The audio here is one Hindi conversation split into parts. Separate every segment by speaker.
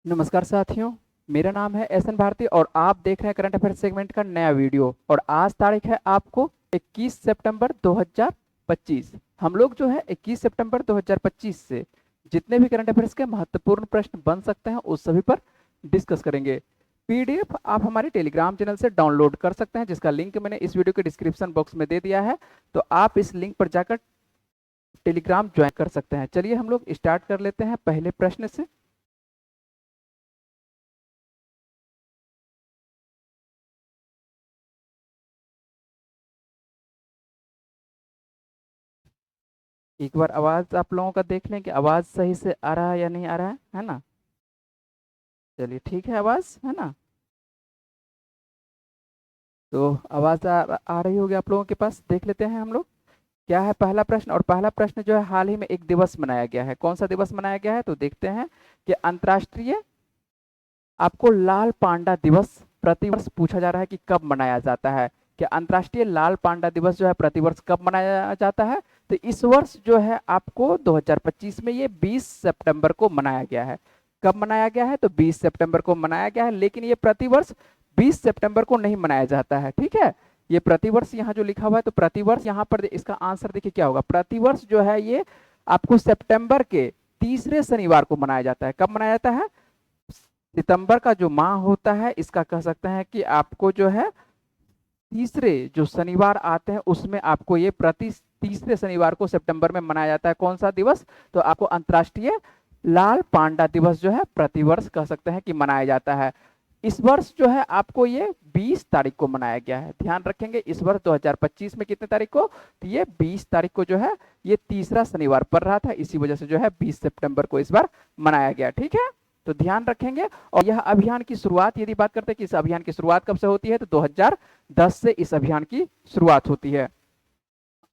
Speaker 1: नमस्कार साथियों। मेरा नाम है एसएन भारती और आप देख रहे हैं करंट अफेयर सेगमेंट का नया वीडियो। और आज तारीख है आपको 21 सितंबर 2025। हम लोग जो है 21 सितंबर 2025 से जितने भी करंट अफेयर्स के महत्वपूर्ण प्रश्न बन सकते हैं उस सभी पर डिस्कस करेंगे। पीडीएफ आप हमारे टेलीग्राम चैनल से डाउनलोड कर सकते हैं, जिसका लिंक मैंने इस वीडियो के डिस्क्रिप्शन बॉक्स में दे दिया है। तो आप इस लिंक पर जाकर टेलीग्राम ज्वाइन कर सकते हैं। चलिए हम लोग स्टार्ट कर लेते हैं पहले प्रश्न से। एक बार आवाज आप लोगों का देख लें कि आवाज सही से आ रहा है या नहीं आ रहा है ना। चलिए ठीक है, आवाज है ना। तो आवाज आ रही होगी आप लोगों के पास। देख लेते हैं हम लोग क्या है पहला प्रश्न। और पहला प्रश्न जो है, हाल ही में एक दिवस मनाया गया है। कौन सा दिवस मनाया गया है तो देखते हैं कि अंतर्राष्ट्रीय आपको लाल पांडा दिवस प्रतिवर्ष पूछा जा रहा है कि कब मनाया जाता है। कि अंतर्राष्ट्रीय लाल पांडा दिवस जो है प्रतिवर्ष कब मनाया जाता है। तो इस वर्ष जो है आपको 2025 में ये 20 सितंबर को मनाया गया है। कब मनाया गया है तो 20 सितंबर को मनाया गया है, लेकिन ये प्रतिवर्ष 20 सितंबर को नहीं मनाया जाता है। ठीक है, ये प्रतिवर्ष यहाँ जो लिखा हुआ है तो प्रतिवर्ष यहाँ पर इसका आंसर देखिए क्या होगा। प्रतिवर्ष जो है ये आपको सितंबर के तीसरे शनिवार को मनाया जाता है। कब मनाया जाता है? सितंबर का जो माह होता है इसका कह सकते हैं कि आपको जो है तीसरे जो शनिवार आते हैं उसमें आपको ये प्रति तीसरे शनिवार को सितंबर में मनाया जाता है। कौन सा दिवस? तो आपको अंतर्राष्ट्रीय लाल पांडा दिवस जो है प्रतिवर्ष कह सकते हैं कि मनाया जाता है। इस वर्ष जो है आपको ये 20 तारीख को मनाया गया है। ध्यान रखेंगे, इस वर्ष 2025 में कितने तारीख को तो ये 20 तारीख को जो है ये तीसरा शनिवार पड़ रहा था, इसी वजह से जो है 20 सितंबर को इस बार मनाया गया। ठीक है, तो ध्यान रखेंगे। और यह अभियान की शुरुआत यदि बात करते हैं कि इस अभियान की शुरुआत कब से होती है तो 2010 से इस अभियान की शुरुआत होती है।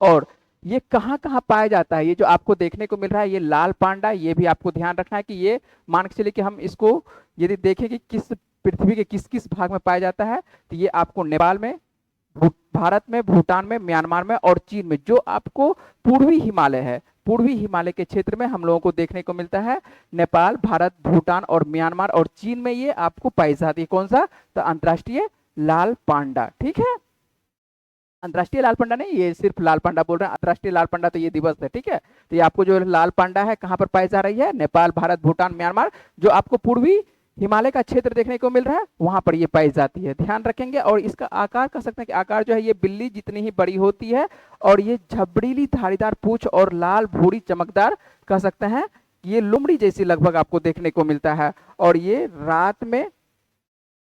Speaker 1: और ये कहाँ कहाँ पाया जाता है, ये जो आपको देखने को मिल रहा है ये लाल पांडा, ये भी आपको ध्यान रखना है कि ये मान के चलिए कि हम इसको यदि देखें कि किस पृथ्वी के किस किस भाग में पाया जाता है तो ये आपको नेपाल में, भारत में, भूटान में, म्यांमार में और चीन में, जो आपको पूर्वी हिमालय है, पूर्वी हिमालय के क्षेत्र में हम लोगों को देखने को मिलता है। नेपाल, भारत, भूटान और म्यांमार और चीन में ये आपको पाई जाती है। कौन सा? तो अंतर्राष्ट्रीय लाल पांडा। ठीक है, अंतर्राष्ट्रीय लाल पांडा नहीं, ये सिर्फ लाल पांडा बोल रहे हैं। अंतर्राष्ट्रीय लाल पांडा तो ये दिवस है। ठीक है, तो ये आपको जो लाल पांडा है कहाँ पर पाई जा रही है? नेपाल, भारत, भूटान, म्यांमार, जो आपको पूर्वी हिमालय का क्षेत्र देखने को मिल रहा है वहां पर ये पाई जाती है। ध्यान रखेंगे। और इसका आकार कह सकते हैं कि आकार जो है ये बिल्ली जितनी ही बड़ी होती है और ये झबरीली धारीदार पूंछ और लाल भूरी चमकदार कह सकते हैं, ये लोमड़ी जैसी लगभग आपको देखने को मिलता है। और ये रात में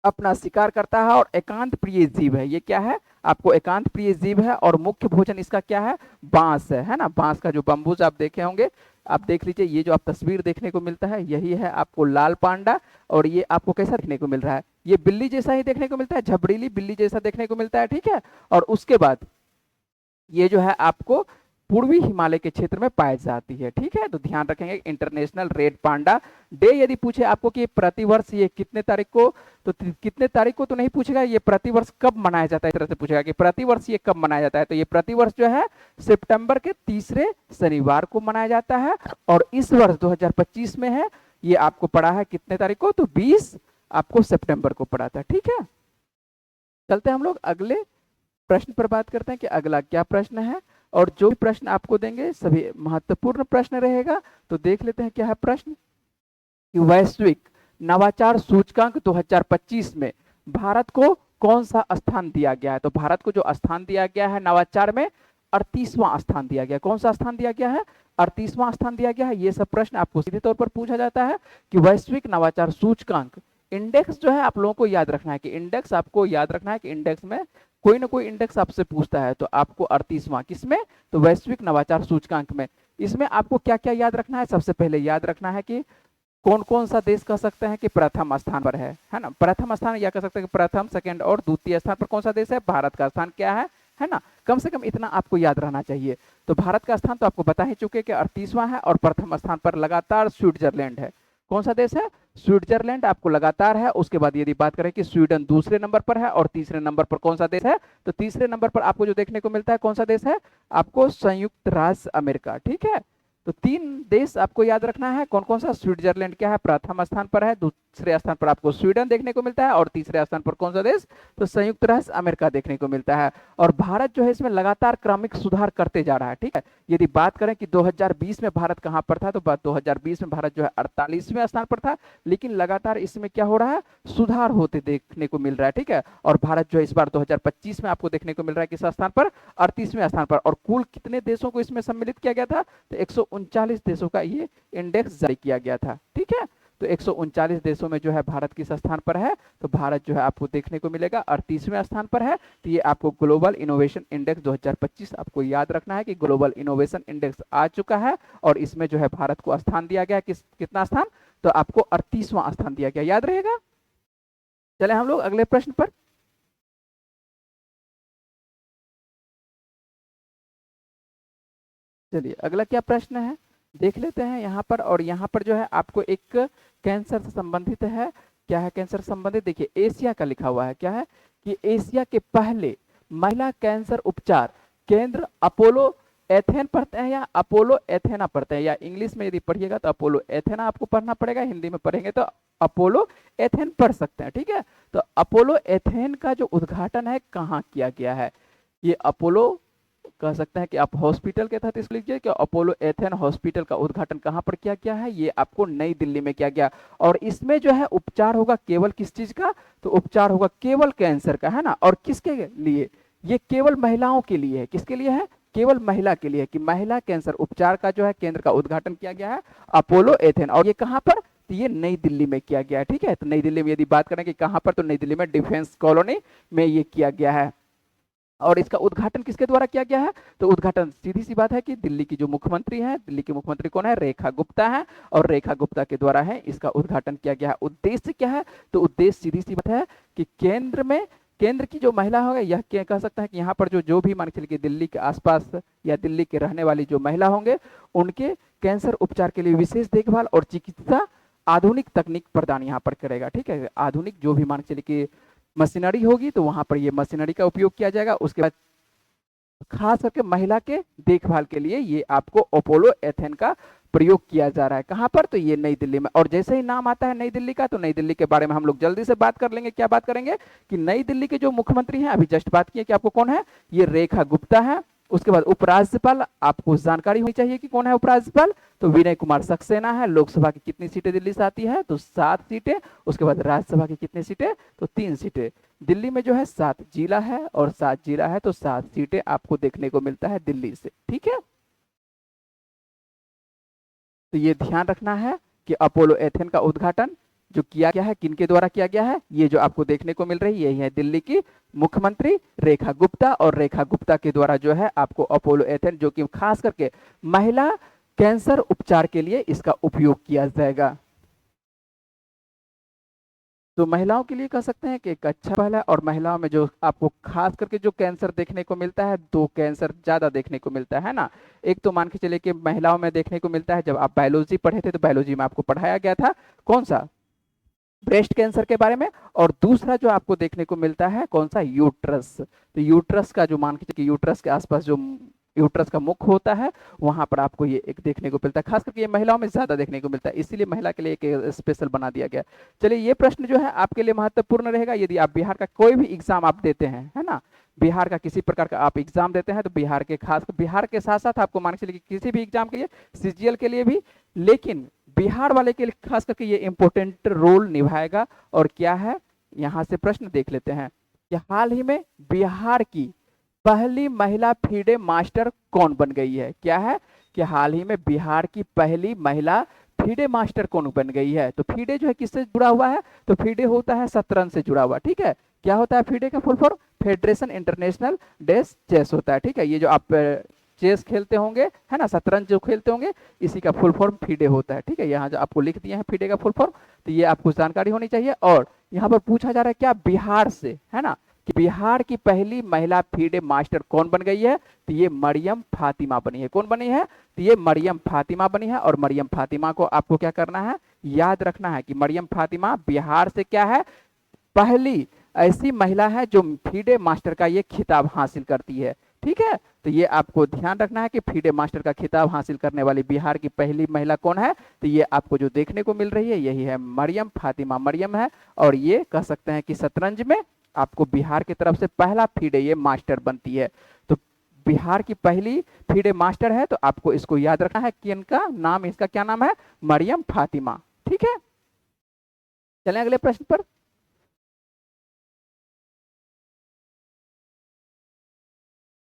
Speaker 1: अपना शिकार करता है और एकांत प्रिय जीव है। ये क्या है? आपको एकांत प्रिय जीव है। और मुख्य भोजन इसका क्या है? बांस है ना। बांस का जो बम्बूज आप देखे होंगे, आप देख लीजिए, ये जो आप तस्वीर देखने को मिलता है यही है आपको लाल पांडा। और ये आपको कैसा देखने को मिल रहा है? ये बिल्ली जैसा ही देखने को मिलता है, झबरीली बिल्ली जैसा देखने को मिलता है। ठीक है, और उसके बाद ये जो है आपको पूर्वी हिमालय के क्षेत्र में पाई जाती है। ठीक है, तो ध्यान रखेंगे। इंटरनेशनल रेड पांडा डे यदि पूछे आपको कि प्रतिवर्ष ये कितने तारीख को, तो कितने तारीख को तो नहीं पूछेगा, ये प्रतिवर्ष कब मनाया जाता है, इस तरह से पूछेगा कि प्रतिवर्ष ये कब मनाया जाता है। तो ये प्रतिवर्ष जो है सितंबर के तीसरे शनिवार को मनाया जाता है। और इस वर्ष 2025 में है, ये आपको पड़ा है कितने तारीख को तो 20 आपको सितंबर को पड़ा था। ठीक है, चलते हैं हम लोग अगले प्रश्न पर बात करते हैं कि अगला क्या प्रश्न है। और जो भी प्रश्न आपको देंगे सभी महत्वपूर्ण प्रश्न रहेगा। तो देख लेते हैं क्या है प्रश्न कि वैश्विक नवाचार सूचकांक 2025 में भारत को कौन सा स्थान दिया गया है। तो भारत को जो स्थान दिया गया है नवाचार में, 38वां स्थान दिया गया। कौन सा स्थान दिया गया है? 38वां स्थान दिया गया है। ये सब प्रश्न आपको सीधे तौर पर पूछा जाता है कि वैश्विक नवाचार सूचकांक इंडेक्स जो है आप लोगों को याद रखना है कि इंडेक्स आपको याद रखना है कि इंडेक्स में कोई ना कोई इंडेक्स आपसे पूछता है। तो आपको 38वां किसमें? तो वैश्विक नवाचार सूचकांक में। इसमें आपको क्या क्या याद रखना है? सबसे पहले याद रखना है कि कौन कौन सा देश कह सकते हैं कि प्रथम स्थान पर है ना। प्रथम स्थान या कह सकते हैं कि प्रथम, सेकंड और द्वितीय स्थान पर कौन सा देश है? भारत का स्थान क्या है ना। कम से कम इतना आपको याद रहना चाहिए। तो भारत का स्थान तो आपको बता ही चुके कि 38वां है। और प्रथम स्थान पर लगातार स्विट्जरलैंड है। कौन सा देश है? स्विट्जरलैंड आपको लगातार है। उसके बाद यदि बात करें कि स्वीडन दूसरे नंबर पर है। और तीसरे नंबर पर कौन सा देश है? तो तीसरे नंबर पर आपको जो देखने को मिलता है कौन सा देश है? आपको संयुक्त राज्य अमेरिका। ठीक है, तो 3 देश आपको याद रखना है। कौन कौन सा? स्विट्जरलैंड क्या है, प्रथम स्थान पर है, दूसरे स्थान पर आपको स्वीडन देखने को मिलता है, और तीसरे स्थान पर कौन सा देश? तो संयुक्त राष्ट्र अमेरिका देखने को मिलता है। और भारत जो है इसमें लगातार क्रमिक सुधार करते जा रहा है, ठीक है। यदि बात करें कि 2020 में भारत कहां पर था, तो 2020 में भारत जो है 48वें स्थान पर था, लेकिन लगातार इसमें क्या हो रहा है? सुधार होते देखने को मिल रहा है, ठीक है। और भारत जो है इस बार 2025 में आपको देखने को मिल रहा है किस स्थान पर? 38वें स्थान पर। और कुल कितने देशों को इसमें सम्मिलित किया गया था? तो 139 देशों का ये इंडेक्स जारी किया गया था, ठीक है। तो 139 देशों में जो है भारत किस स्थान पर है? तो भारत जो है आपको देखने को मिलेगा 38वें स्थान पर है। तो ये आपको ग्लोबल इनोवेशन इंडेक्स 2025 आपको याद रखना है कि ग्लोबल इनोवेशन इंडेक्स आ चुका है, और इसमें जो है भारत को स्थान दिया गया, कितना स्थान? तो आपको 38वां स्थान दिया गया, याद रहेगा। चले हम लोग अगले प्रश्न पर। चलिए अगला क्या प्रश्न है देख लेते हैं यहाँ पर। और यहाँ पर जो है आपको एक कैंसर से संबंधित है। क्या है कैंसर संबंधित? देखिए एशिया का लिखा हुआ है। क्या है कि एशिया के पहले महिला कैंसर उपचार केंद्र अपोलो एथेन पढ़ते हैं या अपोलो एथेना पढ़ते हैं, या इंग्लिश में यदि पढ़िएगा तो अपोलो एथेना आपको पढ़ना पड़ेगा, हिंदी में पढ़ेंगे तो अपोलो एथेन पढ़ सकते हैं, ठीक है। तो अपोलो एथेन का जो उद्घाटन है कहाँ किया गया है? ये अपोलो कह सकते हैं कि आप हॉस्पिटल के तहत इसको लिखिए कि अपोलो एथेन हॉस्पिटल का उद्घाटन कहां पर किया गया है? ये आपको नई दिल्ली में किया गया। और इसमें जो है उपचार होगा केवल किस चीज का? तो उपचार होगा केवल कैंसर का, है ना। और किसके लिए? ये केवल महिलाओं के लिए है। किसके लिए है? केवल महिला के लिए, कि महिला कैंसर उपचार का जो है केंद्र का उद्घाटन किया गया है अपोलो एथेन। और ये कहां पर? तो ये नई दिल्ली में किया गया है, ठीक है। तो नई दिल्ली में यदि बात करें कि कहां पर, तो नई दिल्ली में डिफेंस कॉलोनी में ये किया गया है। और इसका उद्घाटन किसके द्वारा किया गया है? तो उद्घाटन सीधी सी बात है कि दिल्ली की जो मुख्यमंत्री है, दिल्ली की मुख्यमंत्री कौन है? रेखा गुप्ता है, और रेखा गुप्ता के द्वारा है इसका उद्घाटन किया गया है। उद्देश्य क्या है? तो उद्देश्य सीधी सी बात है कि केंद्र की जो महिला होगा, यह कह सकता है कि यहाँ पर जो भी मान के चलिए दिल्ली के आसपास या दिल्ली के रहने वाली जो महिला होंगे, उनके कैंसर उपचार के लिए विशेष देखभाल और चिकित्सा आधुनिक तकनीक प्रदान यहाँ पर करेगा, ठीक है। आधुनिक जो भी मान के चलिए कि मशीनरी होगी तो वहां पर ये मशीनरी का उपयोग किया जाएगा। उसके बाद खास करके महिला के देखभाल के लिए ये आपको अपोलो एथेन का प्रयोग किया जा रहा है। कहां पर? तो ये नई दिल्ली में। और जैसे ही नाम आता है नई दिल्ली का, तो नई दिल्ली के बारे में हम लोग जल्दी से बात कर लेंगे। क्या बात करेंगे? कि नई दिल्ली के जो मुख्यमंत्री हैं, अभी जस्ट बात किए कि आपको कौन है, ये रेखा गुप्ता है। उसके बाद उपराज्यपाल आपको जानकारी होनी चाहिए कि कौन है उपराज्यपाल, तो विनय कुमार सक्सेना है। लोकसभा की कितनी सीटें दिल्ली से आती है? तो 7 सीटें। उसके बाद राज्यसभा की कितनी सीटें? तो 3 सीटें। दिल्ली में जो है 7 जिला है, और 7 जिला है तो 7 सीटें आपको देखने को मिलता है दिल्ली से, ठीक है। तो ये ध्यान रखना है कि अपोलो एथेन का उद्घाटन जो किया गया है किनके द्वारा किया गया है? ये जो आपको देखने को मिल रही है यही है दिल्ली की मुख्यमंत्री रेखा गुप्ता, और रेखा गुप्ता के द्वारा जो है आपको अपोलो एथेन, जो कि खास करके महिला कैंसर उपचार के लिए इसका उपयोग किया जाएगा। तो महिलाओं के लिए कह सकते हैं कि एक अच्छा पहल है। और महिलाओं में जो आपको खास करके जो कैंसर देखने को मिलता है, 2 कैंसर ज्यादा देखने को मिलता है ना। एक तो मान के चलिए कि महिलाओं में देखने को मिलता है, जब आप बायोलॉजी पढ़े थे तो बायोलॉजी में आपको पढ़ाया गया था कौन सा? ब्रेस्ट कैंसर के बारे में। और दूसरा जो आपको देखने को मिलता है कौन सा? यूट्रस। तो यूट्रस का जो मान के चलिए यूट्रस के आसपास जो यूट्रस का मुख होता है, वहां पर आपको ये एक देखने को मिलता है। खास करके ये महिलाओं में ज्यादा देखने को मिलता है, इसीलिए महिला के लिए एक स्पेशल बना दिया गया। चलिए ये प्रश्न जो है आपके लिए महत्वपूर्ण रहेगा। यदि आप बिहार का कोई भी एग्जाम आप देते हैं, है ना, बिहार का किसी प्रकार का आप एग्जाम देते हैं, तो बिहार के साथ साथ आपको मान के चलिए किसी भी एग्जाम के लिए, सीजीएल के लिए भी, लेकिन बिहार वाले के लिए खास करके ये इंपॉर्टेंट रोल निभाएगा। और क्या है, यहां से प्रश्न देख लेते हैं कि हाल ही में बिहार की पहली महिला फीडे मास्टर कौन बन गई है? क्या है कि हाल ही में बिहार की पहली महिला फीडे मास्टर कौन बन गई है? तो फीडे जो है किससे जुड़ा हुआ है? तो फीडे होता है शतरंज से जुड़ा हुआ, ठीक है। क्या होता है फीडे का फुल फॉर्म? फेडरेशन इंटरनेशनल डेस चेस होता है, ठीक है। ये जो आप चेस खेलते होंगे, है ना, शतरंज जो खेलते होंगे, इसी का फुल फॉर्म फीडे होता है, ठीक है। यहाँ जो आपको लिख दिए हैं फीडे का फुल फॉर्म, तो ये आपको जानकारी होनी चाहिए। और यहाँ पर पूछा जा रहा है क्या बिहार से, है ना, कि बिहार की पहली महिला फीडे मास्टर कौन बन गई है? तो ये मरियम फातिमा बनी है। कौन बनी है? तो ये मरियम फातिमा बनी है। और मरियम फातिमा को आपको क्या करना है, याद रखना है कि मरियम फातिमा बिहार से क्या है, पहली ऐसी महिला है जो फीडे मास्टर का ये खिताब हासिल करती है। ठीक है, तो ये आपको ध्यान रखना है कि फीडे मास्टर का खिताब हासिल करने वाली बिहार की पहली महिला कौन है, तो ये आपको जो देखने को मिल रही है यही है मरियम, फातिमा मरियम है। और ये कह सकते हैं कि शतरंज में आपको बिहार की तरफ से पहला फीडे ये मास्टर बनती है। तो बिहार की पहली फीडे मास्टर है, तो आपको इसको याद रखना है कि इनका नाम, इसका क्या नाम है, मरियम फातिमा। ठीक है, चलें अगले प्रश्न पर।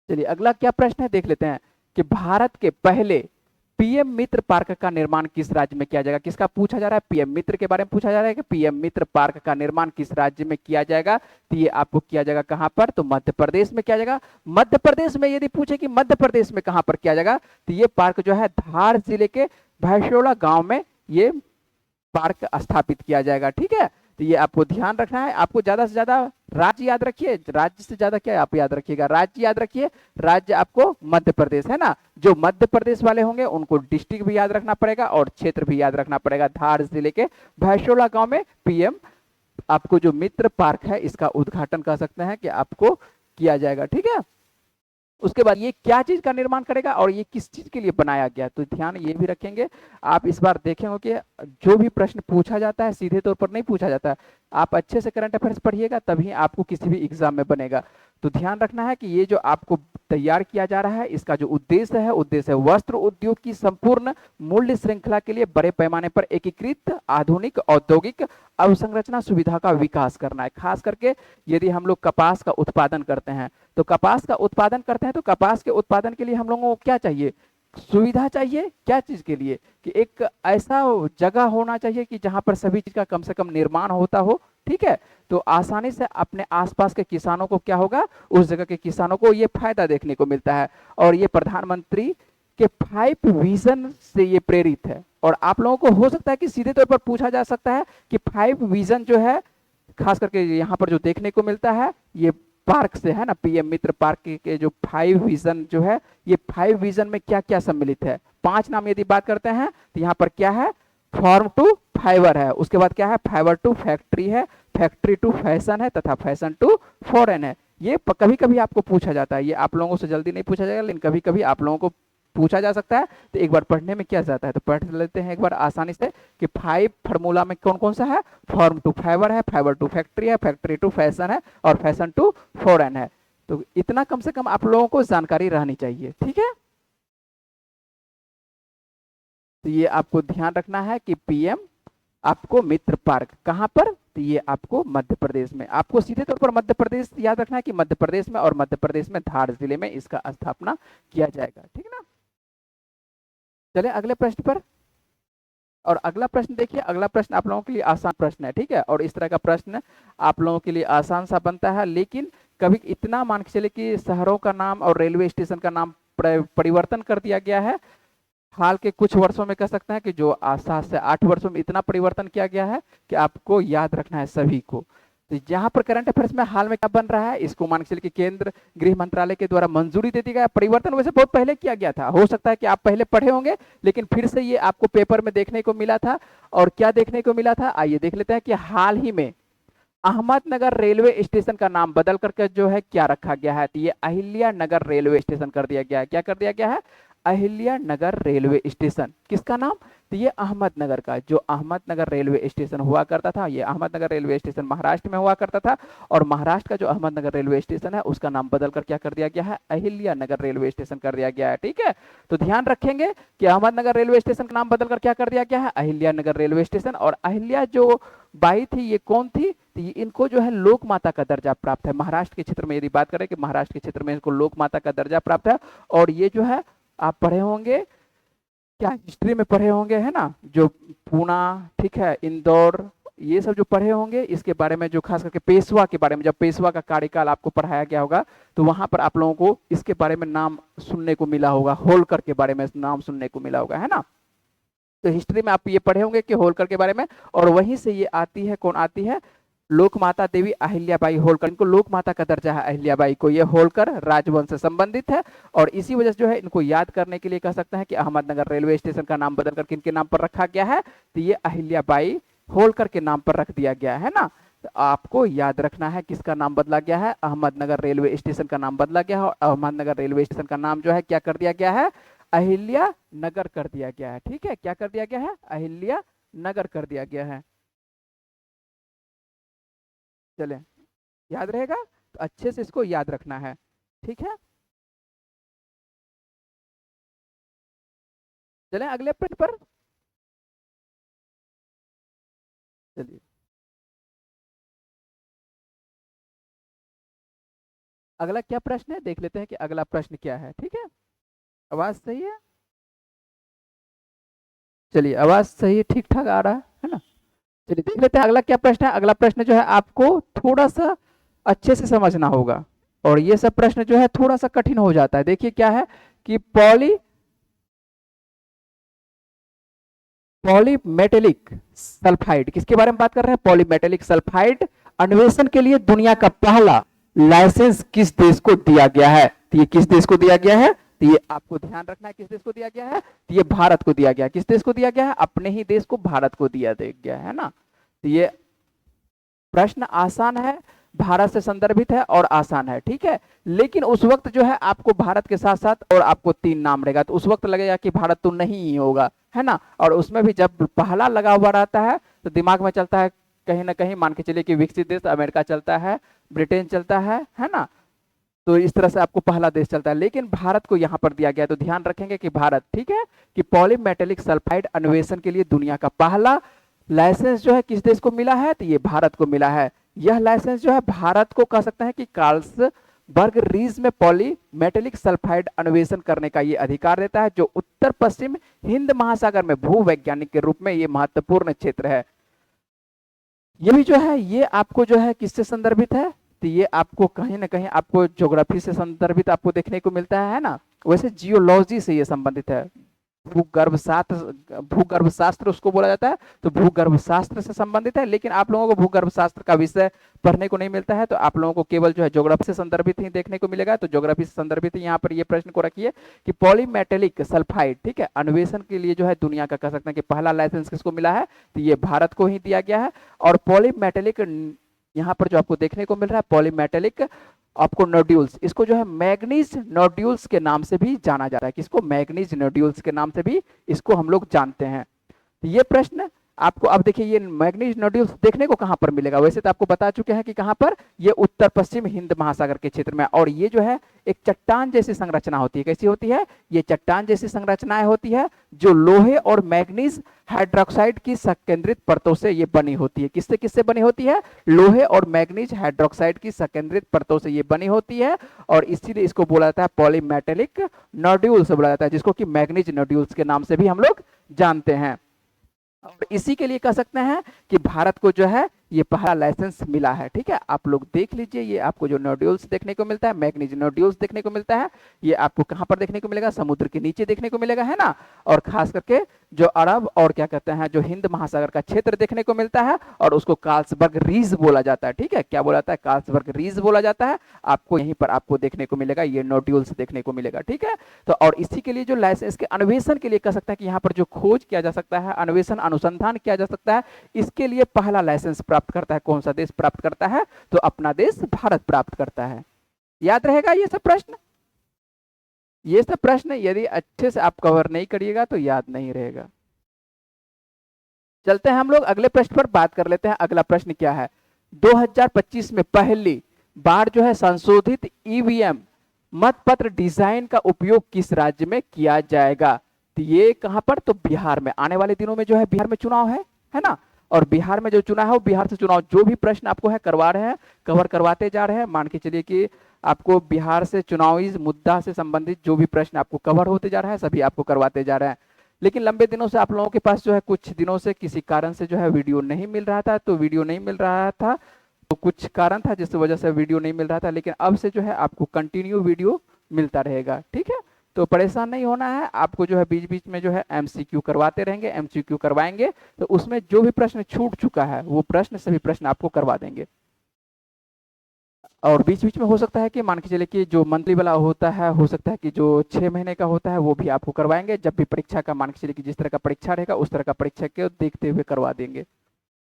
Speaker 1: चलिए अगला क्या प्रश्न है देख लेते हैं कि भारत के पहले पीएम मित्र पार्क का निर्माण किस राज्य में किया जाएगा। किसका पूछा जा रहा है, पीएम मित्र के बारे में पूछा जा रहा है कि पीएम मित्र पार्क का निर्माण किस राज्य में किया जाएगा। तो ये आपको किया जाएगा कहां पर, तो मध्य प्रदेश में किया जाएगा। मध्य प्रदेश में यदि पूछे कि मध्य प्रदेश में कहां पर किया जाएगा, तो ये पार्क जो है धार जिले के भैंसोला गांव में ये पार्क स्थापित किया जाएगा। ठीक है, तो ये आपको ध्यान रखना है। आपको ज्यादा से ज्यादा राज्य याद रखिए, राज्य से ज्यादा क्या आप याद रखिएगा, राज्य याद रखिए। राज्य आपको मध्य प्रदेश है ना, जो मध्य प्रदेश वाले होंगे उनको डिस्ट्रिक्ट भी याद रखना पड़ेगा और क्षेत्र भी याद रखना पड़ेगा। धार जिले के भैंसोला गांव में पीएम आपको जो मित्र पार्क है इसका उद्घाटन कर सकते हैं कि आपको किया जाएगा। ठीक है, उसके बाद ये क्या चीज का निर्माण करेगा और ये किस चीज के लिए बनाया गया, तो ध्यान ये भी रखेंगे। आप इस बार देखेंगे कि जो भी प्रश्न पूछा जाता है सीधे तौर पर नहीं पूछा जाता है, आप अच्छे से करंट अफेयर्स पढ़िएगा तभी आपको किसी भी एग्जाम में बनेगा। तो ध्यान रखना है कि ये जो आपको तैयार किया जा रहा है इसका जो उद्देश्य है, उद्देश्य है वस्त्र उद्योग की संपूर्ण मूल्य श्रृंखला के लिए बड़े पैमाने पर एकीकृत आधुनिक औद्योगिक अवसंरचना सुविधा का विकास करना है। खास करके यदि हम लोग कपास का उत्पादन करते हैं, तो कपास का उत्पादन करते हैं तो कपास के उत्पादन के लिए हम लोगों को क्या चाहिए, सुविधा चाहिए। क्या चीज के लिए, कि एक ऐसा जगह होना चाहिए कि जहां पर सभी चीज का कम से कम निर्माण होता हो। ठीक है, तो आसानी से अपने आसपास के किसानों को क्या होगा, उस जगह के किसानों को ये फायदा देखने को मिलता है। और ये प्रधानमंत्री के 5 विजन से ये प्रेरित है। और आप लोगों को हो सकता है कि सीधे तौर पर पूछा जा सकता है कि 5 विजन जो है खास करके यहाँ पर जो देखने को मिलता है ये पार्क से है ना, पीएम मित्र पार्क के जो 5 विजन जो है, ये 5 विजन में क्या क्या सम्मिलित है। 5 नाम यदि बात करते हैं तो यहाँ पर क्या है, फॉर्म टू फाइबर है, उसके बाद क्या है, फाइबर टू फैक्ट्री है, फैक्ट्री टू फैशन है, तथा फैशन टू फॉरेन है। ये कभी कभी आपको पूछा जाता है, ये आप लोगों से जल्दी नहीं पूछा जाएगा लेकिन कभी कभी आप लोगों को पूछा जा सकता है। तो एक बार पढ़ने में क्या जाता है, तो पढ़ लेते हैं एक बार आसानी से कि 5 फार्मूला में कौन कौन सा है, फॉर्म टू फाइबर है, फाइबर टू फैक्ट्री है, फैक्ट्री टू फैशन है और फैशन टू फॉरेन है। तो इतना कम से कम आप लोगों को जानकारी रहनी चाहिए। ठीक है, तो ये आपको ध्यान रखना है कि पीएम आपको मित्र पार्क कहां पर, तो ये आपको मध्य प्रदेश में, आपको सीधे तौर पर मध्य प्रदेश याद रखना है कि मध्य प्रदेश में, और मध्य प्रदेश में धार जिले में इसका स्थापना किया जाएगा। ठीक है ना, चले अगले प्रश्न पर। और अगला प्रश्न देखिए, अगला प्रश्न आप लोगों के लिए आसान प्रश्न है। ठीक है, और इस तरह का प्रश्न आप लोगों के लिए आसान सा बनता है, लेकिन कभी इतना मान के चले कि शहरों का नाम और रेलवे स्टेशन का नाम परिवर्तन कर दिया गया है। हाल के कुछ वर्षों में कह सकते हैं कि जो 7 से 8 वर्षों में इतना परिवर्तन किया गया है कि आपको याद रखना है सभी को। तो यहाँ पर करंट अफेयर्स में हाल में क्या बन रहा है, इसको मान के चलिए कि केंद्र गृह मंत्रालय के द्वारा मंजूरी दे दी गया। परिवर्तन वैसे बहुत पहले किया गया था, हो सकता है कि आप पहले पढ़े होंगे लेकिन फिर से ये आपको पेपर में देखने को मिला था। और क्या देखने को मिला था, आइए देख लेते हैं कि हाल ही में अहमदनगर रेलवे स्टेशन का नाम बदल करके जो है क्या रखा गया है, तो ये अहिल्या नगर रेलवे स्टेशन कर दिया गया है। क्या कर दिया गया है, अहिल्या नगर रेलवे स्टेशन। किसका नाम, तो ये अहमदनगर का, जो अहमदनगर रेलवे स्टेशन हुआ करता था, ये अहमदनगर रेलवे स्टेशन महाराष्ट्र में हुआ करता था। और महाराष्ट्र का जो अहमदनगर रेलवे स्टेशन है उसका नाम बदलकर क्या कर दिया गया है, अहिल्या नगर रेलवे स्टेशन कर दिया गया है। ठीक है, तो ध्यान रखेंगे कि अहमदनगर रेलवे स्टेशन का नाम बदलकर क्या कर दिया गया है, अहिल्या नगर रेलवे स्टेशन। और अहिल्या जो बाई थी ये कौन थी, तो ये इनको जो है लोक माता का दर्जा प्राप्त है। महाराष्ट्र के क्षेत्र में यदि बात करें कि महाराष्ट्र के क्षेत्र में इनको लोक माता का दर्जा प्राप्त है। और ये जो है आप पढ़े होंगे, क्या हिस्ट्री में पढ़े होंगे है ना, जो पूना, ठीक है, इंदौर, ये सब जो पढ़े होंगे इसके बारे में, जो खास करके पेशवा के बारे में, जब पेशवा का कार्यकाल आपको पढ़ाया गया होगा तो वहां पर आप लोगों को इसके बारे में नाम सुनने को मिला होगा, होलकर के बारे में नाम सुनने को मिला होगा, है ना। तो हिस्ट्री में आप ये पढ़े होंगे कि होलकर के बारे में, और वहीं से ये आती है, कौन आती है, लोक माता देवी अहिल्याबाई होलकर। इनको लोक माता का दर्जा है अहिल्याबाई को, ये होलकर राजवंश से संबंधित है। और इसी वजह से जो है इनको याद करने के लिए कह सकते हैं कि अहमदनगर रेलवे स्टेशन का नाम बदलकर किनके नाम पर रखा गया है, तो ये अहिल्याबाई होलकर के नाम पर रख दिया गया है ना। तो आपको याद रखना है किसका नाम बदला गया है, अहमदनगर रेलवे स्टेशन का नाम बदला गया है, और अहमदनगर रेलवे स्टेशन का नाम जो है क्या कर दिया गया है, अहिल्या नगर कर दिया गया है। ठीक है, क्या कर दिया गया है, अहिल्या नगर कर दिया गया है। चले, याद रहेगा, तो अच्छे से इसको याद रखना है। ठीक है, चले अगले प्रश्न पर। चलिए, अगला क्या प्रश्न है देख लेते हैं कि अगला प्रश्न क्या है। ठीक है, आवाज सही है, चलिए आवाज सही है, ठीक ठाक आ रहा है ना। चलिए देख लेते हैं अगला क्या प्रश्न है। अगला प्रश्न जो है आपको थोड़ा सा अच्छे से समझना होगा, और ये सब प्रश्न जो है थोड़ा सा कठिन हो जाता है। देखिए क्या है कि पॉलीमेटेलिक सल्फाइड, किसके बारे में बात कर रहे हैं, पॉलीमेटेलिक सल्फाइड अन्वेषण के लिए दुनिया का पहला लाइसेंस किस देश को दिया गया है। तो ये किस देश को दिया गया है, तो ये आपको ध्यान रखना है किस देश को दिया गया है, तो ये भारत को दिया गया है। किस देश को दिया गया है, अपने ही देश को, भारत को दिया गया है ना। तो ये प्रश्न आसान है, भारत से संदर्भित है और आसान है। ठीक है, लेकिन उस वक्त जो है आपको भारत के साथ साथ और आपको तीन नाम रहेगा, तो उस वक्त लगेगा कि भारत तो नहीं ही होगा, है ना। और उसमें भी जब पहला लगा हुआ रहता है तो दिमाग में चलता है कहीं ना कहीं, मान के चलिए कि विकसित देश अमेरिका चलता है, ब्रिटेन चलता है ना। तो इस तरह से आपको पहला देश चलता है, लेकिन भारत को यहाँ पर दिया गया है, तो ध्यान रखेंगे कि भारत। ठीक है, कि पॉलीमेटेलिक सल्फाइड अन्वेषण के लिए दुनिया का पहला लाइसेंस जो है किस देश को मिला है, तो ये भारत को मिला है। यह लाइसेंस जो है भारत को कह सकते हैं कि कार्लसबर्ग रीज में पॉलीमेटेलिक सल्फाइड अन्वेषण करने का ये अधिकार देता है, जो उत्तर पश्चिम हिंद महासागर में भूवैज्ञानिक के रूप में ये महत्वपूर्ण क्षेत्र है। ये भी जो है ये आपको जो है किससे संदर्भित है, तो ये आपको कहीं ना कहीं आपको ज्योग्राफी से संदर्भित आपको देखने को मिलता है ना। वैसे जियोलॉजी से ये संबंधित है, भूगर्भ शास्त्र उसको बोला जाता है, तो भूगर्भ शास्त्र से संबंधित है। लेकिन आप लोगों को भूगर्भ शास्त्र का विषय पढ़ने को नहीं मिलता है, तो आप लोगों को केवल जो है ज्योग्राफी से संदर्भित ही देखने को मिलेगा। तो ज्योग्राफी से संदर्भित ही यहाँ पर ये प्रश्न को रखिए कि पॉलीमेटेलिक सल्फाइड, ठीक है, अन्वेषण के लिए जो है दुनिया का कह सकते हैं कि पहला लाइसेंस किसको मिला है, तो ये भारत को ही दिया गया है। और पॉलीमेटेलिक यहाँ पर जो आपको देखने को मिल रहा है पॉलीमेटेलिक आपको नोड्यूल्स, इसको जो है मैग्नीज नोड्यूल्स के नाम से भी जाना जाता है। किसको, मैग्नीज नोड्यूल्स के नाम से भी इसको हम लोग जानते हैं। तो ये प्रश्न आपको अब देखिए, ये मैग्नीज नोड्यूल्स देखने को कहां पर मिलेगा, वैसे तो आपको बता चुके हैं कि कहां पर, ये उत्तर पश्चिम हिंद महासागर के क्षेत्र में। और ये जो है एक चट्टान जैसी संरचना होती है। कैसी होती है, ये चट्टान जैसी संरचनाएं होती है, जो लोहे और मैग्नीज हाइड्रोक्साइड की संकेंद्रित परतों से ये बनी होती है। किससे किससे बनी होती है, लोहे और मैग्नीज हाइड्रोक्साइड की संकेंद्रित परतों से ये बनी होती है, और इसीलिए इसको बोला जाता है पॉलीमेटेलिक नोड्यूल्स बोला जाता है, जिसको कि मैग्नीज नोड्यूल्स के नाम से भी हम लोग जानते हैं। और इसी के लिए कह सकते हैं कि भारत को जो है ये पहला लाइसेंस मिला है। ठीक है, आप लोग देख लीजिए, ये आपको जो नोड्यूल्स देखने को मिलता है, मैग्नीज नोड्यूल्स देखने को मिलता है, ये आपको कहां पर देखने को मिलेगा, समुद्र के नीचे देखने को मिलेगा, है ना। और खास करके जो अरब और क्या कहते हैं जो हिंद महासागर का क्षेत्र देखने को मिलता है, और उसको कार्लसबर्ग रीज बोला जाता है। ठीक है, क्या बोला जाता है, कार्लसबर्ग रीज बोला जाता है। आपको यहीं पर आपको देखने को मिलेगा, ये नोड्यूल्स देखने को मिलेगा। ठीक है, तो और इसी के लिए जो लाइसेंस के अन्वेषण के लिए कह सकते हैं कि यहाँ पर जो खोज किया जा सकता है, अन्वेषण अनुसंधान किया जा सकता है, इसके लिए पहला लाइसेंस प्राप्त करता है कौन सा देश प्राप्त करता है, तो अपना देश भारत प्राप्त करता है। याद रहेगा ये सब प्रश्न, ये सब प्रश्न यदि अच्छे से आप कवर नहीं करिएगा तो याद नहीं रहेगा। चलते हैं हम लोग अगले प्रश्न पर बात कर लेते हैं। अगला प्रश्न क्या है, 2025 में पहली बार जो है संशोधित ईवीएम मतपत्र डिजाइन का उपयोग किस राज्य में किया जाएगा, तो ये कहां पर, तो बिहार में। आने वाले दिनों में जो है बिहार में चुनाव है ना। और बिहार में जो चुनाव है वो बिहार से चुनाव, जो भी प्रश्न आपको है करवा रहे हैं, कवर करवाते जा रहे हैं। मान के चलिए कि आपको बिहार से चुनावी मुद्दा से संबंधित जो भी प्रश्न आपको कवर होते जा रहा है सभी आपको करवाते जा रहे हैं। लेकिन लंबे दिनों से आप लोगों के पास जो है कुछ दिनों से किसी कारण से जो है वीडियो नहीं मिल रहा था, तो वीडियो नहीं मिल रहा था, तो कुछ कारण था जिस वजह से वीडियो नहीं मिल रहा था। लेकिन अब से जो है आपको कंटिन्यू वीडियो मिलता रहेगा। ठीक है, तो परेशान नहीं होना है आपको, जो है बीच बीच में जो है एमसीक्यू करवाते रहेंगे, एमसीक्यू करवाएंगे, तो उसमें जो भी प्रश्न छूट चुका है वो प्रश्न सभी प्रश्न आपको करवा देंगे। और बीच बीच में हो सकता है कि मान के चलिए कि जो मंथली वाला होता है, हो सकता है कि जो 6 महीने का होता है वो भी आपको करवाएंगे। जब भी परीक्षा का मान के चलिए कि जिस तरह का परीक्षा रहेगा उस तरह का परीक्षा के देखते हुए करवा देंगे।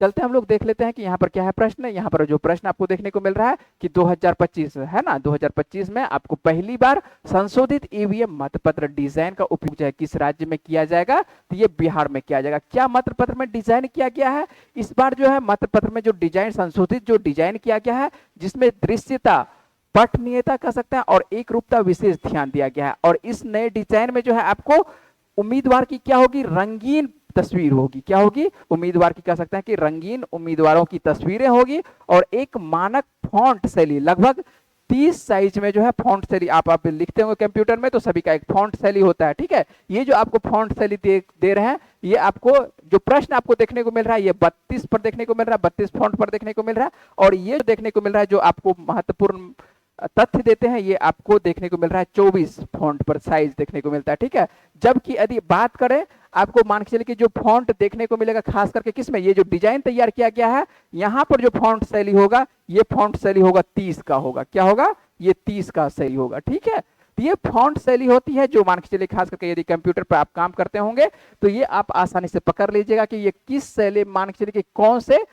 Speaker 1: चलते हम लोग देख लेते हैं कि यहाँ पर क्या है प्रश्न। यहाँ पर जो प्रश्न आपको देखने को मिल रहा है कि 2025 है ना, 2025 में आपको पहली बार संशोधित ईवीएम मतपत्र डिजाइन का उपयोग जो है किस राज्य में किया जाएगा, तो ये बिहार में किया जाएगा। क्या मतपत्र में डिजाइन किया गया है इस बार जो है मतपत्र में, जो डिजाइन संशोधित जो डिजाइन किया गया है, जिसमें दृश्यता, पठनीयता कह सकते हैं और एक रूपता विशेष ध्यान दिया गया है। और इस नए डिजाइन में जो है आपको उम्मीदवार की क्या होगी, रंगीन तस्वीर होगी। क्या होगी, उम्मीदवार की कह सकते हैं कि रंगीन उम्मीदवारों की तस्वीरें होगी। और एक मानक फॉन्ट शैली, लगभग 30 साइज में जो है फॉन्ट शैली, आप लिखते होंगे कंप्यूटर में तो सभी का एक फॉन्ट शैली होता है, ठीक है। ये जो आपको फॉन्ट शैली दे रहे हैं, ये आपको जो प्रश्न आपको देखने को मिल रहा है, ये 32 पर देखने को मिल रहा है, 32 फॉन्ट पर देखने को मिल रहा है। और ये देखने को मिल रहा है जो आपको महत्वपूर्ण तथ्य देते हैं, ये आपको देखने को मिल रहा है 24 फॉन्ट पर साइज देखने को मिलता है, ठीक है। जबकि यदि बात करें, आपको मान के चलिए कि जो फॉन्ट देखने को मिलेगा खास करके किसमें, ये जो डिजाइन तैयार किया गया है, यहाँ पर जो फॉन्ट शैली होगा, ये फॉन्ट शैली होगा 30 का होगा। क्या होगा, ये 30 का शैली होगा, ठीक है। तो ये फॉन्ट शैली होती है जो मान के चलिए खास करके यदि कंप्यूटर पर आप काम करते होंगे तो ये आप आसानी से पकड़ लीजिएगा कि ये किस शैली, मान के चलिए कि कौन से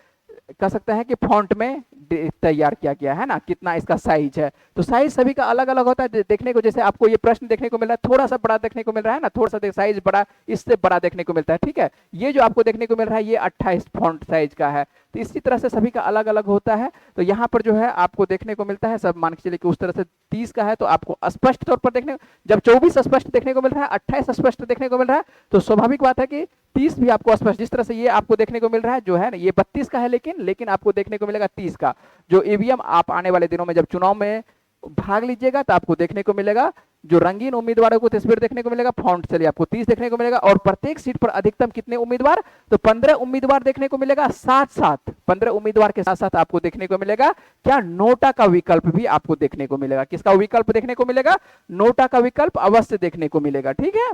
Speaker 1: कह सकते हैं कि फॉन्ट में तैयार किया गया है ना, कितना इसका साइज है। तो साइज सभी का अलग अलग होता है देखने को। जैसे आपको ये प्रश्न देखने को मिल रहा है, थोड़ा सा बड़ा देखने को मिल रहा है ना, थोड़ा सा साइज बड़ा, इससे बड़ा देखने को मिलता है, ठीक है। ये जो आपको देखने को मिल रहा है, ये 28 फॉन्ट साइज का है। तो इसी तरह से सभी का अलग अलग होता है। तो यहाँ पर जो है आपको देखने को मिलता है, सब मान के चलिए कि उस तरह से 30 का है तो आपको स्पष्ट तौर पर देखने, जब 24 स्पष्ट देखने को मिल रहा है, 28 स्पष्ट देखने को मिल रहा है, तो स्वाभाविक बात है कि 30 भी आपको स्पष्ट, जिस तरह से ये आपको देखने को मिल रहा है जो है ना, ये 32 का है, लेकिन आपको देखने को मिलेगा 30 का। जो ईवीएम आप आने वाले दिनों में जब चुनाव में भाग लीजिएगा तो आपको देखने को मिलेगा, जो रंगीन उम्मीदवारों को तस्वीर देखने को मिलेगा, फॉन्ट चलिए आपको 30 देखने को मिलेगा। और प्रत्येक सीट पर अधिकतम कितने उम्मीदवार, तो 15 उम्मीदवार देखने को मिलेगा। साथ साथ 15 उम्मीदवार के साथ साथ आपको देखने को मिलेगा क्या, नोटा का विकल्प भी आपको देखने को मिलेगा। किसका विकल्प देखने को मिलेगा, नोटा का विकल्प अवश्य देखने को मिलेगा, ठीक है।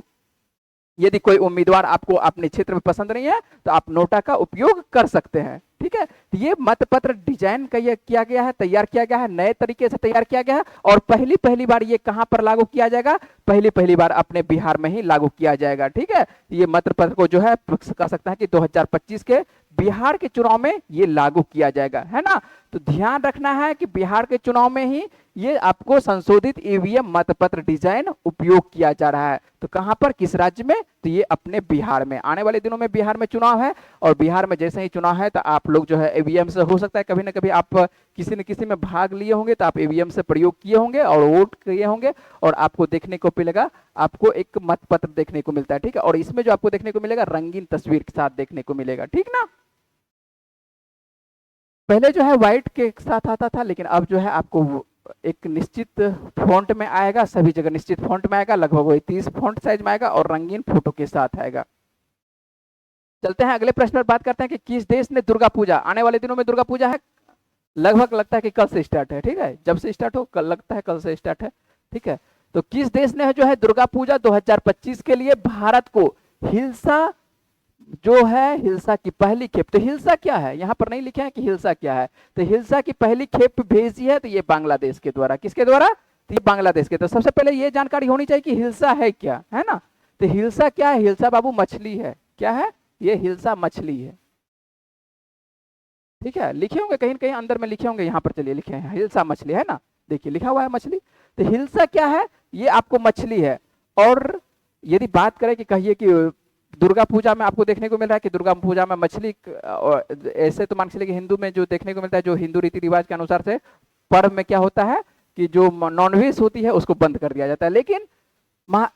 Speaker 1: यदि कोई उम्मीदवार आपको अपने क्षेत्र में पसंद नहीं है तो आप नोटा का उपयोग कर सकते हैं, ठीक है। तो ये मतपत्र डिजाइन का ये किया गया है, तैयार किया गया है, नए तरीके से तैयार किया गया है। और पहली बार ये कहां पर लागू किया जाएगा, पहली बार अपने बिहार में ही लागू किया जाएगा, ठीक है। ये मतपत्र को जो है कह सकता है कि 2025 के बिहार के चुनाव में ये लागू किया जाएगा, है ना। तो ध्यान रखना है कि बिहार के चुनाव में ही ये आपको संशोधित ईवीएम मतपत्र डिजाइन उपयोग किया जा रहा है। तो कहां पर, किस राज्य में, तो ये अपने बिहार में। आने वाले दिनों में बिहार में चुनाव है, और बिहार में जैसे ही चुनाव है तो आप लोग जो है ईवीएम से, हो सकता है कभी ना कभी आप किसी न किसी में भाग लिए होंगे तो आप ईवीएम से प्रयोग किए होंगे और वोट किए होंगे, और आपको देखने को मिलेगा, आपको एक मतपत्र देखने को मिलता है, ठीक है। और इसमें जो आपको देखने को मिलेगा, रंगीन तस्वीर के साथ देखने को मिलेगा, ठीक ना। पहले जो है व्हाइट के साथ आता था, लेकिन अब जो है आपको एक निश्चित फॉन्ट में आएगा, सभी जगह निश्चित फॉन्ट में आएगा, लगभग वही 30 फॉन्ट साइज में आएगा और रंगीन फोटो के साथ आएगा। चलते हैं अगले प्रश्न पर, बात करते हैं कि किस देश ने दुर्गा पूजा, आने वाले दिनों में दुर्गा पूजा है, लगभग लगता है कि कल से स्टार्ट है, ठीक है। जब से स्टार्ट हो, कल लगता है कल से स्टार्ट है, ठीक है। तो किस देश ने जो है दुर्गा पूजा 2025 के लिए भारत को हिल्सा, जो है हिल्सा की पहली खेप, तो हिल्सा क्या है, यहां पर नहीं लिखे हैं कि हिल्सा क्या है। तो हिल्सा की पहली खेप भेजी है, तो ये बांग्लादेश के द्वारा, किसके द्वारा, तो ये बांग्लादेश के। तो सबसे पहले ये जानकारी होनी चाहिए कि हिल्सा है क्या, है ना। तो हिल्सा क्या है, हिल्सा बाबू मछली है। क्या है, ये हिल्सा मछली है, ठीक है। लिखे होंगे कहीं कहीं अंदर में लिखे होंगे, यहाँ पर चलिए लिखे हैं हिल्सा मछली, है ना, देखिए लिखा हुआ है मछली। तो हिल्सा क्या है, ये आपको मछली है। और यदि बात करें कि कहिए कि दुर्गा पूजा में आपको देखने को मिल रहा है कि दुर्गा पूजा में मछली, ऐसे तो मान के चलिए कि हिंदू में जो देखने को मिलता है, जो हिंदू रीति रिवाज के अनुसार से पर्व में क्या होता है कि जो नॉनवेज होती है उसको बंद कर दिया जाता है। लेकिन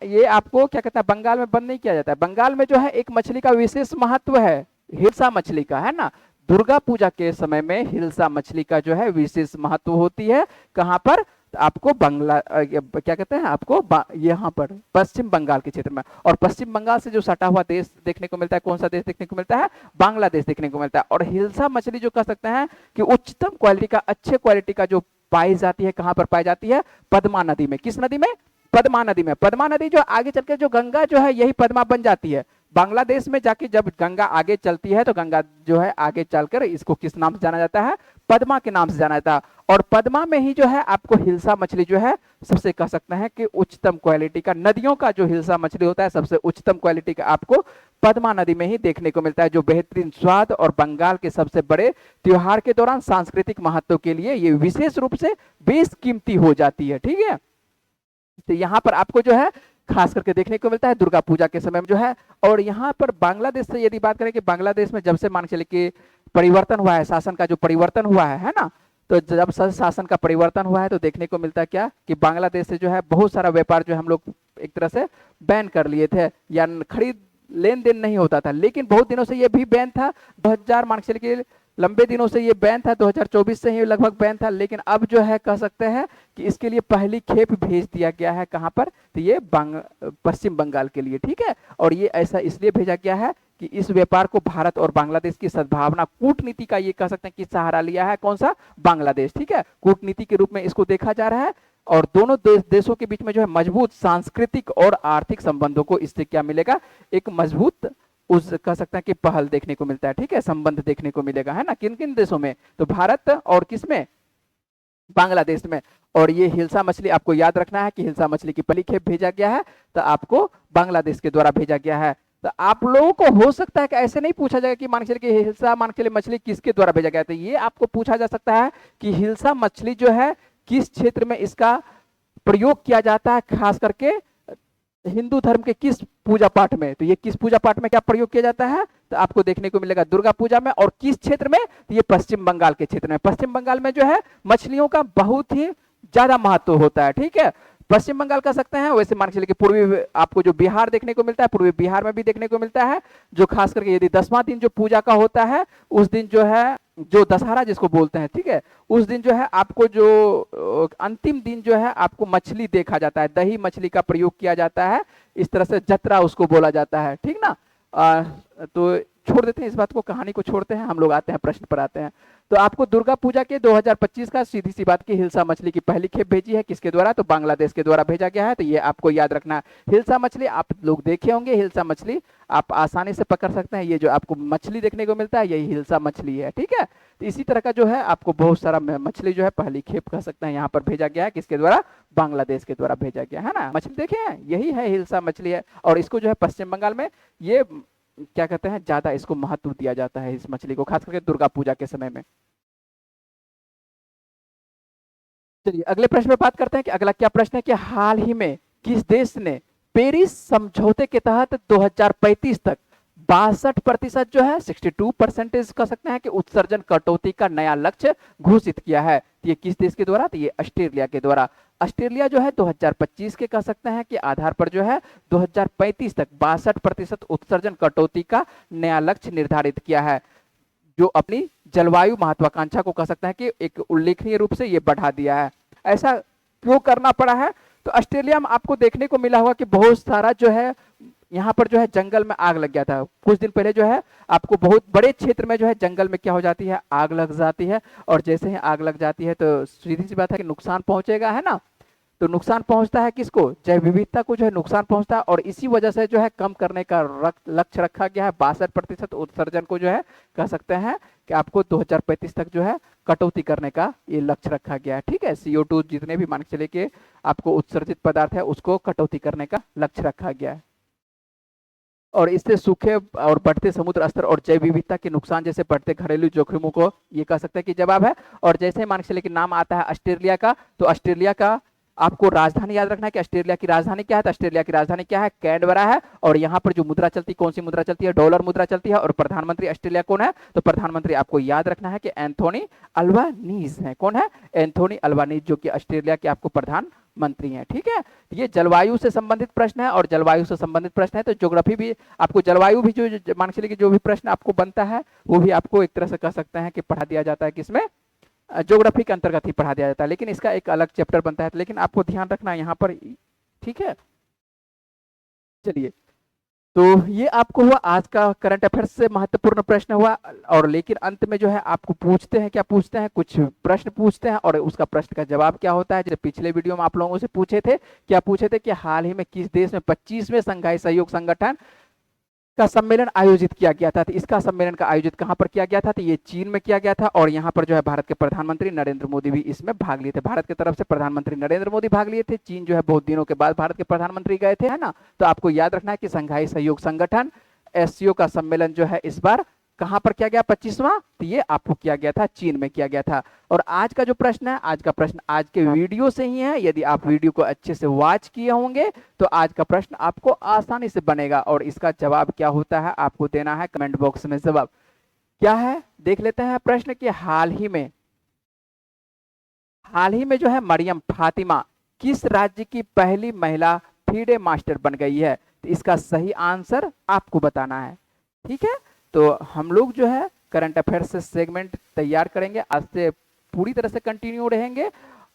Speaker 1: ये आपको क्या कहता है, बंगाल में बंद नहीं किया जाता है। बंगाल में जो है एक मछली का विशेष महत्व है, हिल्सा मछली का, है ना। दुर्गा पूजा के समय में हिल्सा मछली का जो है विशेष महत्व होती है। कहां पर, आपको बंगला क्या कहते हैं, आपको यहाँ पर पश्चिम बंगाल के क्षेत्र में। और पश्चिम बंगाल से जो सटा हुआ देश देखने को मिलता है, कौन सा देश देखने को मिलता है, बांग्लादेश देखने को मिलता है। और हिल्सा मछली जो कह सकते हैं कि उच्चतम क्वालिटी का, अच्छे क्वालिटी का जो पाई जाती है, कहां पर पाई जाती है, पद्मा नदी में। किस नदी में, पद्मा नदी में। पद्मा नदी जो आगे चल के जो गंगा जो है, यही पद्मा बन जाती है। बांग्लादेश में जाके जब गंगा आगे चलती है तो गंगा जो है आगे चलकर इसको किस नाम से जाना जाता है, पद्मा के नाम से जाना जाता है। और पद्मा में ही जो है आपको हिल्सा मछली जो है सबसे कह सकते हैं कि उच्चतम क्वालिटी का, नदियों का जो हिल्सा मछली होता है सबसे उच्चतम क्वालिटी का आपको पद्मा नदी में ही देखने को मिलता है, जो बेहतरीन स्वाद और बंगाल के सबसे बड़े त्योहार के दौरान सांस्कृतिक महत्व के लिए ये विशेष रूप से बेशकीमती हो जाती है। ठीक है, तो यहाँ पर आपको जो है खास करके देखने को मिलता है दुर्गा पूजा के समय में जो है। और यहाँ पर बांग्लादेश से यदि बात करें कि बांग्लादेश में जब से मान के चलिए कि परिवर्तन हुआ है, शासन का जो परिवर्तन हुआ है ना, तो जब शासन का परिवर्तन हुआ है तो देखने को मिलता है क्या कि बांग्लादेश से जो है बहुत सारा व्यापार जो हम लोग एक तरह से बैन कर लिए थे, या खरीद लेन देन नहीं होता था, लेकिन बहुत दिनों से ये भी बैन था। 2000 मान के चलिए लंबे दिनों से ये बैन था, 2024 से ही लगभग बैन था, लेकिन अब जो है कह सकते हैं कि इसके लिए पहली खेप भेज दिया गया है। कहां पर? तो ये पश्चिम बंगाल के लिए। ठीक है, और ये ऐसा इसलिए भेजा गया है कि इस व्यापार को भारत और बांग्लादेश की सद्भावना कूटनीति का ये कह सकते हैं कि सहारा लिया है। कौन सा? बांग्लादेश। ठीक है, कूटनीति के रूप में इसको देखा जा रहा है, और दोनों देशों के बीच में जो है मजबूत सांस्कृतिक और आर्थिक संबंधों को इससे क्या मिलेगा? एक मजबूत उस कह सकते हैं कि पहल देखने को मिलता है। ठीक है, संबंध देखने को मिलेगा, है ना, किन किन देशों में? तो भारत और किसमें? बांग्लादेश में। और ये हिल्सा मछली आपको याद रखना है कि हिल्सा मछली की पहली खेप भेजा गया है तो आपको बांग्लादेश के द्वारा भेजा गया है। तो आप लोगों को हो सकता है कि ऐसे नहीं पूछा जाएगा कि मान के चलिए कि हिल्सा मान के लिए मछली किसके द्वारा भेजा गया, तो ये आपको पूछा जा सकता है कि हिल्सा मछली जो है किस क्षेत्र में इसका प्रयोग किया जाता है, खास करके हिंदू धर्म के किस पूजा पाठ में। तो ये किस पूजा पाठ में क्या प्रयोग किया जाता है? तो आपको देखने को मिलेगा दुर्गा पूजा में। और किस क्षेत्र में? तो ये पश्चिम बंगाल के क्षेत्र में। पश्चिम बंगाल में जो है मछलियों का बहुत ही ज्यादा महत्व होता है। ठीक है, पश्चिम बंगाल कह सकते हैं। वैसे मान के चलिए कि पूर्वी आपको जो बिहार देखने को मिलता है, पूर्वी बिहार में भी देखने को मिलता है, जो खास करके यदि 10वां दिन जो पूजा का होता है उस दिन जो है जो दशहरा जिसको बोलते हैं, ठीक है, उस दिन जो है आपको जो अंतिम दिन जो है आपको मछली देखा जाता है, दही मछली का प्रयोग किया जाता है, इस तरह से जतरा उसको बोला जाता है। ठीक ना, तो छोड़ देते हैं इस बात को, कहानी को छोड़ते हैं, हम लोग आते हैं प्रश्न पर आते हैं। तो आपको दुर्गा पूजा के 2025 का सीधी सी बात की हिल्सा मछली की पहली खेप भेजी है किसके द्वारा? तो बांग्लादेश के द्वारा भेजा गया है। तो ये आपको याद रखना है। हिल्सा मछली आप लोग देखे होंगे, हिल्सा मछली आप आसानी से पकड़ सकते हैं। ये जो आपको मछली देखने को मिलता है यही हिल्सा मछली है। ठीक है, तो इसी तरह का जो है आपको बहुत सारा मछली जो है पहली खेप कह सकते हैं यहाँ पर भेजा गया है, किसके द्वारा? बांग्लादेश के द्वारा भेजा गया है ना। मछली देखे हैं, यही है हिल्सा मछली है। और इसको जो है पश्चिम बंगाल में ये क्या कहते हैं, ज्यादा इसको महत्व दिया जाता है इस मछली को, खास करके दुर्गा पूजा के समय में। चलिए अगले प्रश्न पे बात करते हैं कि अगला क्या प्रश्न है कि हाल ही में किस देश ने पेरिस समझौते के तहत 2035 तक 62% जो है 62% कह सकते हैं कि उत्सर्जन कटौती का नया लक्ष्य घोषित किया है। तो ये किस देश के द्वारा? तो ये ऑस्ट्रेलिया के द्वारा। ऑस्ट्रेलिया जो है 2025 के कह सकते हैं कि आधार पर जो है 2035 तक 62% उत्सर्जन कटौती का नया लक्ष्य निर्धारित किया है, जो अपनी जलवायु महत्वाकांक्षा को कह सकते हैं कि एक उल्लेखनीय रूप से ये बढ़ा दिया है। ऐसा क्यों करना पड़ा है? तो ऑस्ट्रेलिया में आपको देखने को मिला होगा कि बहुत सारा जो है यहाँ पर जो है जंगल में आग लग गया था कुछ दिन पहले। जो है आपको बहुत बड़े क्षेत्र में जो है जंगल में क्या हो जाती है, आग लग जाती है। और जैसे ही आग लग जाती है तो सीधी सी बात है कि नुकसान पहुंचेगा, है ना। तो नुकसान पहुंचता है किसको? जैव विविधता को जो है नुकसान पहुंचता है। और इसी वजह से जो है कम करने का लक्ष्य रखा गया है। 62% उत्सर्जन को जो है कह सकते हैं कि आपको 2035 तक जो है कटौती करने का ये लक्ष्य रखा गया है। ठीक है, CO2 जितने भी मान के चले कि आपको उत्सर्जित पदार्थ है उसको कटौती करने का लक्ष्य रखा गया है। और इससे सूखे और बढ़ते समुद्र स्तर और जैव विविधता के नुकसान जैसे बढ़ते घरेलू जोखिमों को ये कह सकते हैं कि जवाब है। और जैसे मान के चले कि नाम आता है ऑस्ट्रेलिया का, तो ऑस्ट्रेलिया का आपको राजधानी याद रखना है कि ऑस्ट्रेलिया की राजधानी क्या है? तो ऑस्ट्रेलिया की राजधानी क्या है? कैनबरा है। और यहाँ पर जो मुद्रा चलती, कौन सी मुद्रा चलती है? डॉलर मुद्रा चलती है। और प्रधानमंत्री ऑस्ट्रेलिया कौन है? तो प्रधानमंत्री आपको याद रखना है कि एंथोनी अल्बानीज है। कौन है? एंथोनी अल्बानीज, जो कि ऑस्ट्रेलिया के आपको प्रधानमंत्री हैं। ठीक है, ये जलवायु से संबंधित प्रश्न है। और जलवायु से संबंधित प्रश्न है तो ज्योग्राफी भी आपको, जलवायु भी जो मान के चलिए कि जो भी प्रश्न आपको बनता है वो भी आपको एक तरह से कह सकते हैं कि पढ़ा दिया जाता है किसमें? ज्योग्राफी के अंतर्गत ही पढ़ा दिया जाता है, लेकिन इसका एक अलग चैप्टर बनता है। लेकिन आपको ध्यान रखना है यहाँ पर। ठीक है, चलिए, तो ये आपको हुआ आज का करंट अफेयर्स से महत्वपूर्ण प्रश्न हुआ। और लेकिन अंत में जो है आपको पूछते हैं, क्या पूछते हैं? कुछ प्रश्न पूछते हैं और उसका प्रश्न का जवाब क्या होता है। जैसे पिछले वीडियो में आप लोगों से पूछे थे, क्या पूछे थे कि हाल ही में किस देश में 25वें संघाई सहयोग संगठन का सम्मेलन आयोजित किया गया था। तो इसका सम्मेलन का आयोजित कहाँ पर किया गया था? तो ये चीन में किया गया था और यहाँ पर जो है भारत के प्रधानमंत्री नरेंद्र मोदी भी इसमें भाग लिए थे। भारत की तरफ से प्रधानमंत्री नरेंद्र मोदी भाग लिए थे, चीन जो है बहुत दिनों के बाद भारत के प्रधानमंत्री गए थे, है ना। तो आपको याद रखना है कि संघाई सहयोग संगठन एससीओ का सम्मेलन जो है इस बार कहां पर किया गया? 25वां। तो ये आपको किया गया था, चीन में किया गया था। और आज का जो प्रश्न है, आज का प्रश्न आज के वीडियो से ही है। यदि आप वीडियो को अच्छे से वॉच किए होंगे तो आज का प्रश्न आपको आसानी से बनेगा। और इसका जवाब क्या होता है आपको देना है कमेंट बॉक्स में। जवाब क्या है देख लेते हैं प्रश्न कि हाल ही में जो है मरियम फातिमा किस राज्य की पहली महिला फीडे मास्टर बन गई है? तो इसका सही आंसर आपको बताना है, ठीक है। तो हम लोग जो है करंट अफेयर्स से सेगमेंट तैयार करेंगे, आज से पूरी तरह से कंटिन्यू रहेंगे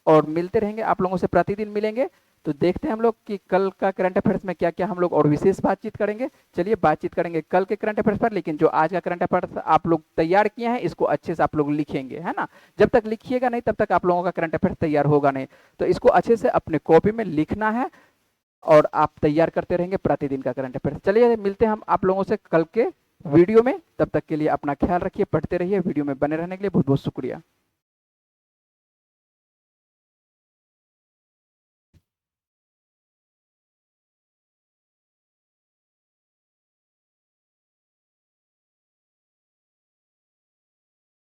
Speaker 1: और मिलते रहेंगे, आप लोगों से प्रतिदिन मिलेंगे। तो देखते हैं हम लोग कि कल का करंट अफेयर्स में क्या क्या हम लोग और विशेष बातचीत करेंगे। चलिए बातचीत करेंगे कल के करंट अफेयर्स पर, लेकिन जो आज का करंट अफेयर्स आप लोग तैयार किए हैं इसको अच्छे से आप लोग लिखेंगे, है ना। जब तक लिखिएगा नहीं तब तक आप लोगों का करंट अफेयर्स तैयार होगा नहीं। तो इसको अच्छे से अपने कॉपी में लिखना है और आप तैयार करते रहेंगे प्रतिदिन का करंट अफेयर्स। चलिए मिलते हैं हम आप लोगों से कल के वीडियो में, तब तक के लिए अपना ख्याल रखिए, पढ़ते रहिए। वीडियो में बने रहने के लिए बहुत बहुत शुक्रिया।